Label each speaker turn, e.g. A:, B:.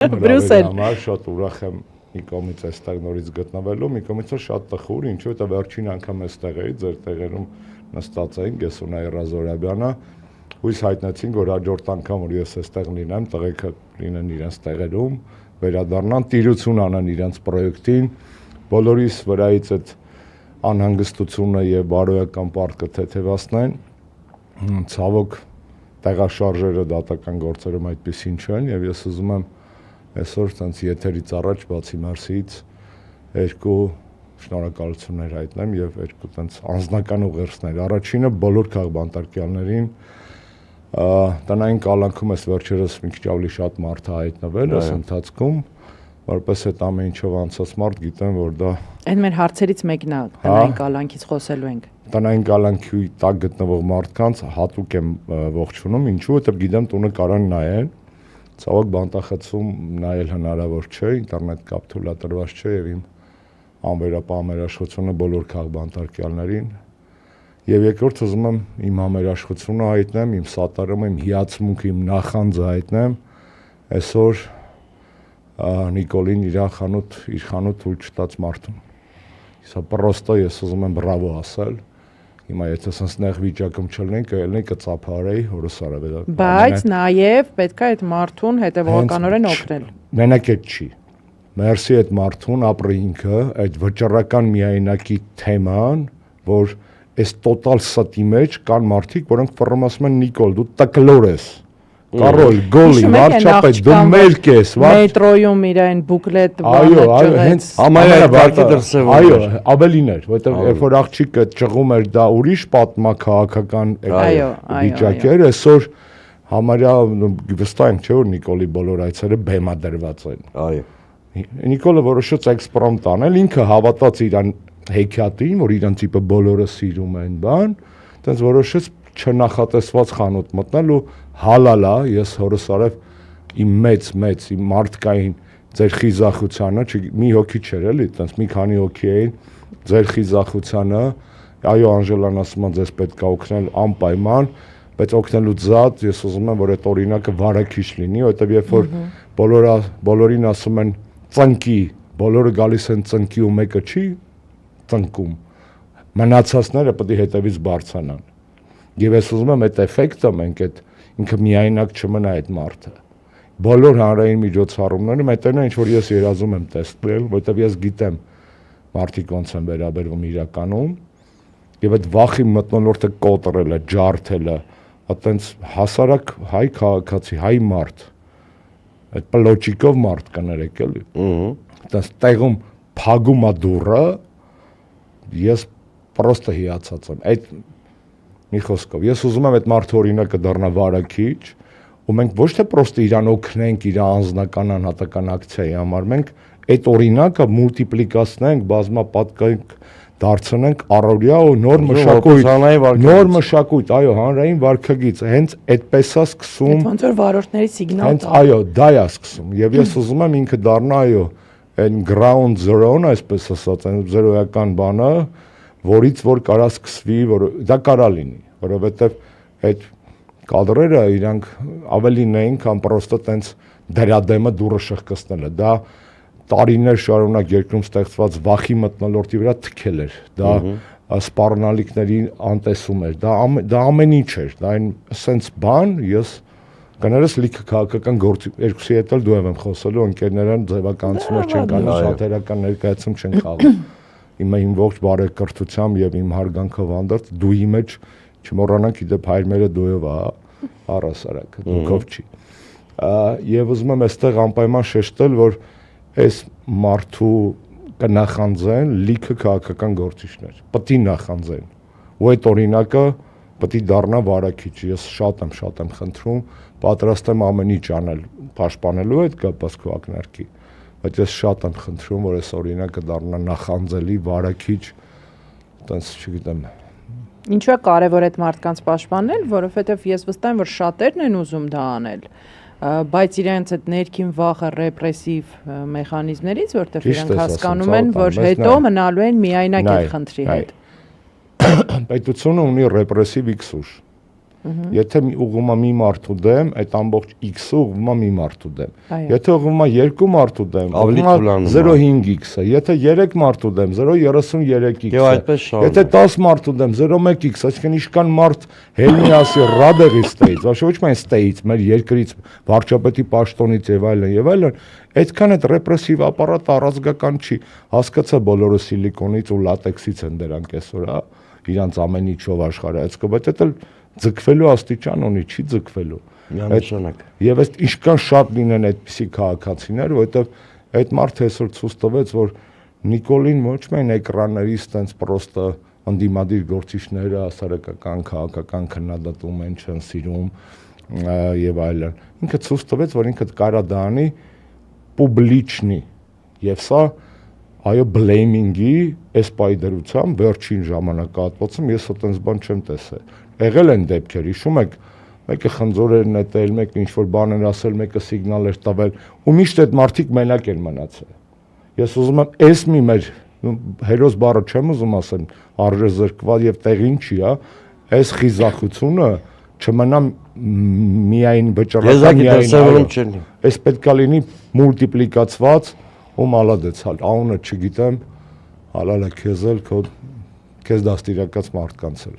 A: Բրյուսել։
B: Համար շատ ուրախ եմ մի կողմից այստեղ նորից գտնվելու, մի կողմից շատ տխուր, ինչու որ վերջին անգամ այստեղ էի, ձեր տեղերում նստած էինք, ես ու Նաիրա Զորաբյանը, հույս հայտնեցինք, որ հաջորդ անգամ որ ես այստեղ լինեմ, տղեկը լինեն իրենց տեղերում, վերադառնան, տիրություն անեն իրենց պրոյեկտին, բոլորիս վրայից այդ անհանգստությունը եւ բարոյական պարտքը թեթևացնեն, ցավոք տեղաշարժերը դատական գործերում այդպեսին չեն եւ ես ուզում եմ այսօր ցած եթերից առաջ բացի Մարսից երկու շնորհակալություններ հայտնեմ եւ երկու ցած անձնական ուղերձներ։ Առաջինը բոլոր քաղբանտարկյալներին տնային կալանքում ես վերջերս մի քիչ ավելի շատ մարդ հայտնվել այս ընթացքում, որպես այդ ամեն ինչով անցած մարդ գիտեմ որ դա
A: Այն մեր հարցերից մեկն է տնային կալանքից խոսելու ենք։
B: Տնային կալանքի տակ գտնվող մարդկանց հատուկ եմ ողջունում, ինչու որտեղ գիտեմ տունը կարան նայեն, ցավոք բանտախցում նայել հնարավոր չէ, ինտերնետ կապ թույլատրված չէ եւ իմ անվերապահ համերաշխությունը բոլոր քաղբանտարկյալներին եւ երկրորդ ուզում եմ իմ համերաշխությունը հայտնեմ, իմ սատարումը, իմ հիացմունքը, իմ նախանձը հայտնեմ այսօր Նիկոլին իր խանութ թույլ չտած մարդուն։ Սա պրոստո ես ուզում եմ բրավո ասել։ Հիմա եթե sense նեղ վիճակում չլինենք, ելնի կծափարեի հորս արավելակ։
A: Բայց նաև պետք է այդ մարդուն հետևողականորեն օգնել։
B: Մենակ այդ չի։ Մերսի այդ մարդուն ապրի ինքը, այդ վճռական միայնակի թեման, որ այս տոտալ ստի մեջ կան մարդիկ, որոնք ֆռում ասում են Նիկոլ, դու տկլոր ես։ Կարոլ, գոլի, վարչապետ, դու մերկ ես,
A: մետրոյում իր այն բուկլետ
B: բանը
C: հենց համայնքը բակի դրսև
B: այո, ավելին էր, որտեղ երբ որ աղջիկը ճղում էր դա ուրիշ պատմաքաղաքական վիճակ էր, այսօր համարյա վստահ եմ, չէ՞ որ Նիկոլի բոլոր այցերը բեմադրված են։
C: Այո։
B: Նիկոլը որոշեց էքսպրոմտ անել, ինքը հավատաց իրան հեքիաթին, որ իրան տիպը բոլորը սիրում են, բան, այդպես որոշեց չնախատեսված խանութ մտնել ու հալալա, ես հորս արև իմ մեծ իմ մարդկային ձեր խիզախությանը, մի հոգի չէր էլի, այդպես մի քանի հոգի էին, ձեր խիզախությանը, այո Անժելան ասում է ձեզ պետք է օգնել անպայման, բայց օգնելուց զատ ես ուզում եմ որ այդ օրինակը վարակիչ լինի, որովհետև երբ որ բոլորին ասում են ծնկի, բոլորը գալիս են ծնկի ու մեկը չի ծնկում, մնացածները պետք է հետևից բարձրանան։ Եվ ես ուզում եմ այդ էֆեկտը մենք այդ ինքը միայնակ չմնա այդ մարդը։ Բոլոր հանրային միջոցառումներում այդտեղն է ինչ որ ես երազում եմ տեսնել, որովհետև ես գիտեմ մարդիկ ոնց են վերաբերվում իրականում եւ այդ վախի մթնոլորտը կոտրելը, ջարդելը, այտենց հասարակ հայ քաղաքացի, հայ մարդ, այդ պլոճիկով մարդ կներեք էլի։ Այտենց տեղում փագում է դուռը, ես պրոստը հիացած եմ։ Այդ մի խոսքով, ես ուզում եմ այդ մարդու օրինակը դառնա վարակիչ, ու մենք ոչ թե պրոստը իրան օգնենք իր անձնական անհատական ակցիայի համար, մենք այդ օրինակը մուլտիպլիկացնենք, բազմապատկենք, դարձնենք առօրյա ու նոր մշակույթ, այո, հանրային վարքագիծ, հենց այդպես է սկսում։
A: Ոնց որ վարորդների սիգնալ
B: տա։ Այո, դա է սկսում, եւ ես ուզում եմ ինքը դառնա, այո, այն ground zero-ն, այսպես ասած, այն զերոյական բանը, որից որ կարա սկսվի, որ դա կարա լինի, որովհետև այդ կադրերը իրանք ավելին էին, քան պրոստը տենց դրադեմը դուրը շղկացնելը, դա տարիներ շարունակ երկրում ստեղծված վախի մթնոլորտի վրա թքել էր, դա սպառնալիքների անտեսում էր, դա ամեն ինչ էր, դա այն սենց բան, ես կներես լիքը քաղաքական գործ երկուսի հետ էլ դու եմ խոսելու, ընկերները ձևականություններ չեն կանում, շատերական ներկայացում չեն խաղում։ Իմ ողջ բարեկրթությամբ եւ իմ հարգանքով հանդերձ դուի մեջ չմոռանանք իդեպ հայրմերը դույով է, առասարակ, դուքով չի։ Եվ ուզում եմ այստեղ անպայման շեշտել, որ այս մարդու կնախանձեն լիքը քաղաքական գործիչներ, պետք է նախանձեն։ Ու այդ օրինակը պետք է դառնա վարակիչ։ Ես շատ եմ խնդրում, պատրաստ եմ ամեն ինչ անել, պաշտպանելու այդ կապված քո ակնարկի, բայց ես շատ եմ խնդրում, որ այս օրինակը դառնա նախանձելի, վարակիչ, այտենց չգիտեմ։
A: Ինչու է կարևոր այդ մարդկանց պաշտպանել, որովհետև ես վստահ եմ, որ շատերն են ուզում դա անել, բայց իրենց այդ ներքին վախը ռեպրեսիվ մեխանիզմներից, որտեղ իրենք հասկանում են, որ հետո մնալու են միայնակ այդ խնդրի հետ։
B: Պետությունը ունի ռեպրեսիվ X ուժ։ Եթե ուղղում է մի մարդու դեմ, այդ ամբողջ X-ը ուղղում է մի մարդու դեմ։
A: Այո։
B: Եթե ուղղում է երկու մարդու դեմ,
C: Ավելի
B: ուղղում է
C: թուլանում է։
B: 0.5x-ը, եթե 3 մարդու դեմ 0.33x-ը,
C: Եվ այդպես շարունակ։
B: եթե 10 մարդու դեմ 0.1x, այսինքն իշքան մարդ հելնի ասի ռադեղի ստեյից, ոչ միայն ստեյից, մեր երկրից, վարչապետի պաշտոնից եւ այլն, այդքան այդ ռեպրեսիվ ապարատը առազգական չի, հասկացա բոլորը սիլիկոնից ու լատեքսից են դրանք այսօր, հա, իրանց ամեն ինչով աշխարհը այսքո, բայց դա ձգվելու աստիճան ունի, չի ձգվելու։
C: Միանշանակ։
B: Եվ այս ինչքան շատ լինեն այդպիսի քաղաքացիներ, որովհետև այդ մարդը այսօր ցույց տվեց, որ Նիկոլին ոչ միայն էկրաններից տենց պրոստը անդիմադիր գործիչները հասարակական քաղաքական քննադատում են, չեն սիրում եւ այլն։ Ինքը ցույց տվեց, որ ինքը կարա դա անի պուբլիչնի եւ սա այո բլեյմինգի այս պայդրությամբ վերջին ժամանակահատվածում ես այդպես բան չեմ տեսել։ Եղել են դեպքեր, հիշում եք, մեկը խնձորեր նետել, մեկը ինչ որ բան էր ասել, մեկը սիգնալ էր տվել, ու միշտ այդ մարդիկ մենակ են մնացել։ Ես ուզում եմ այս մի մեր հերոս բառը չեմ ուզում ասել, արժեզրկված եւ տեղին չի, հա, այս խիզախությունը չմնա միայն վճռական միայն։ Այս պետքա լինի մուլտիպլիկացված ու մալադեցալ, անունը չգիտեմ, հալալա քեզ էլ քեզ դաստիարակած մարդկանց էլ։